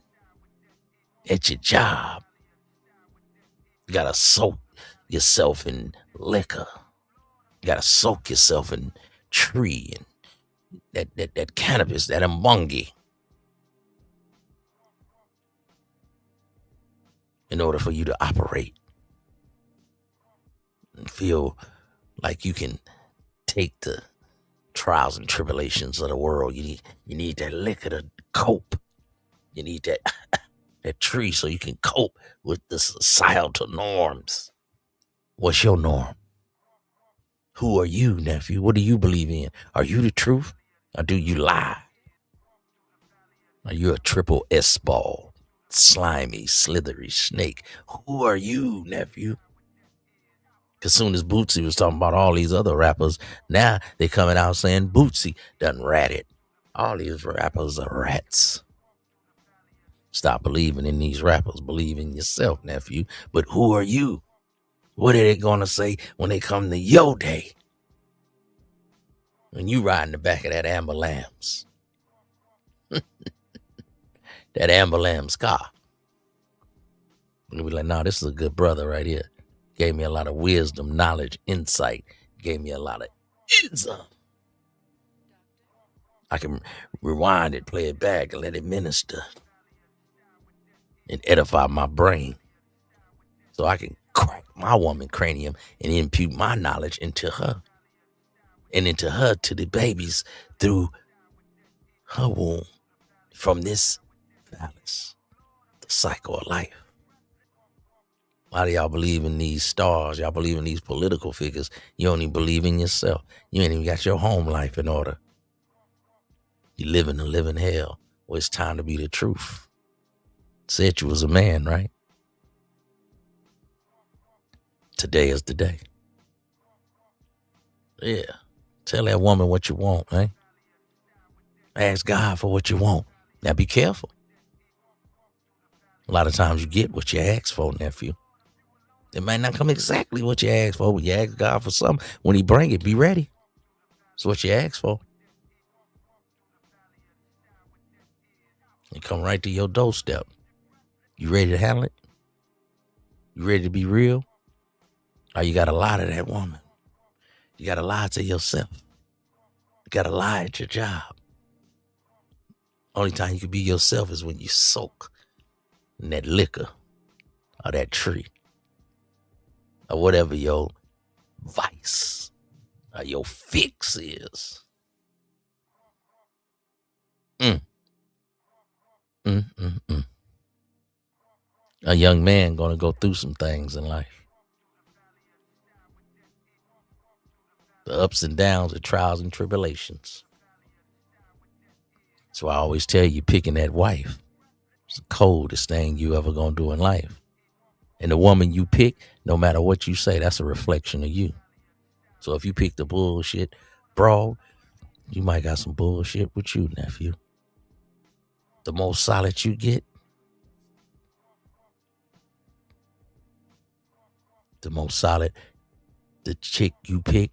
S1: At your job. You got to soak yourself in liquor. You got to soak yourself in tree and that cannabis, that umbongi. In order for you to operate and feel like you can take the trials and tribulations of the world. You need that liquor to cope. You need that that tree so you can cope with the societal norms. What's your norm? Who are you, nephew? What do you believe in? Are you the truth or do you lie? Are you a triple S ball? Slimy, slithery snake. Who are you, nephew? Because soon as Bootsy was talking about all these other rappers, now they coming out saying Bootsy done ratted. All these rappers are rats. Stop believing in these rappers. Believe in yourself, nephew. But who are you? What are they going to say when they come to your day? When you ride in the back of that Amber Lambs. That Amber Lambs car. You'll be like, nah, this is a good brother right here. Gave me a lot of wisdom, knowledge, insight. Gave me a lot of ism. I can rewind it, play it back, and let it minister and edify my brain. So I can crack my woman cranium and impute my knowledge into her. And into her to the babies through her womb. From this phallus, the cycle of life. A lot of y'all believe in these stars. Y'all believe in these political figures. You don't even believe in yourself. You ain't even got your home life in order. You live in a living hell where it's time to be the truth. Said you was a man, right? Today is the day. Yeah. Tell that woman what you want, man. Ask God for what you want. Now be careful. A lot of times you get what you ask for, nephew. It might not come exactly what you ask for, but you ask God for something. When he bring it, be ready. It's what you ask for. It come right to your doorstep. You ready to handle it? You ready to be real? Or you got to lie to that woman? You got to lie to yourself. You got to lie at your job. Only time you can be yourself is when you soak in that liquor or that tree or whatever your vice or your fix is. A young man going to go through some things in life. The ups and downs, the trials and tribulations. So I always tell you, picking that wife, it's the coldest thing you ever going to do in life. And the woman you pick, no matter what you say, that's a reflection of you. So if you pick the bullshit broad, you might got some bullshit with you, nephew. The more solid you get, the more solid the chick you pick,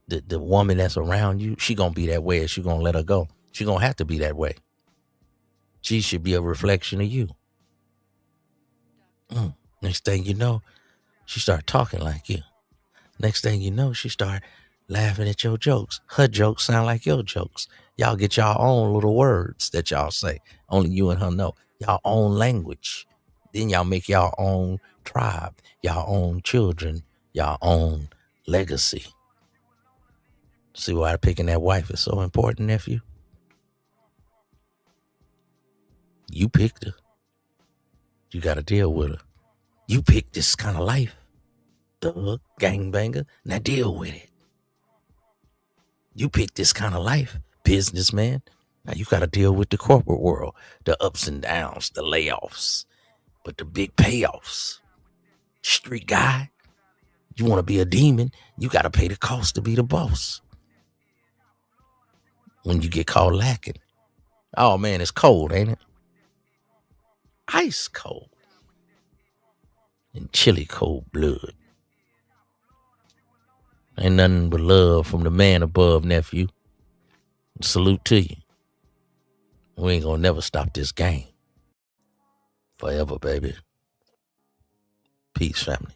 S1: the woman that's around you, she gonna be that way and she gonna let her go. She gonna have to be that way. She should be a reflection of you. Next thing you know, she start talking like you. Next thing you know, she start laughing at your jokes. Her jokes sound like your jokes. Y'all get y'all own little words that y'all say. Only you and her know. Y'all own language. Then y'all make y'all own tribe, y'all own children, y'all own legacy. See why picking that wife is so important, nephew? You picked her. You got to deal with her. You picked this kind of life. Thug, gangbanger, now deal with it. You picked this kind of life, businessman. Now you got to deal with the corporate world, the ups and downs, the layoffs, but the big payoffs. Street guy, you want to be a demon, you got to pay the cost to be the boss. When you get caught lacking. Oh, man, it's cold, ain't it? Ice cold. And chilly cold blood. Ain't nothing but love from the man above, nephew. Salute to you. We ain't gonna never stop this game. Forever, baby. Peace, family.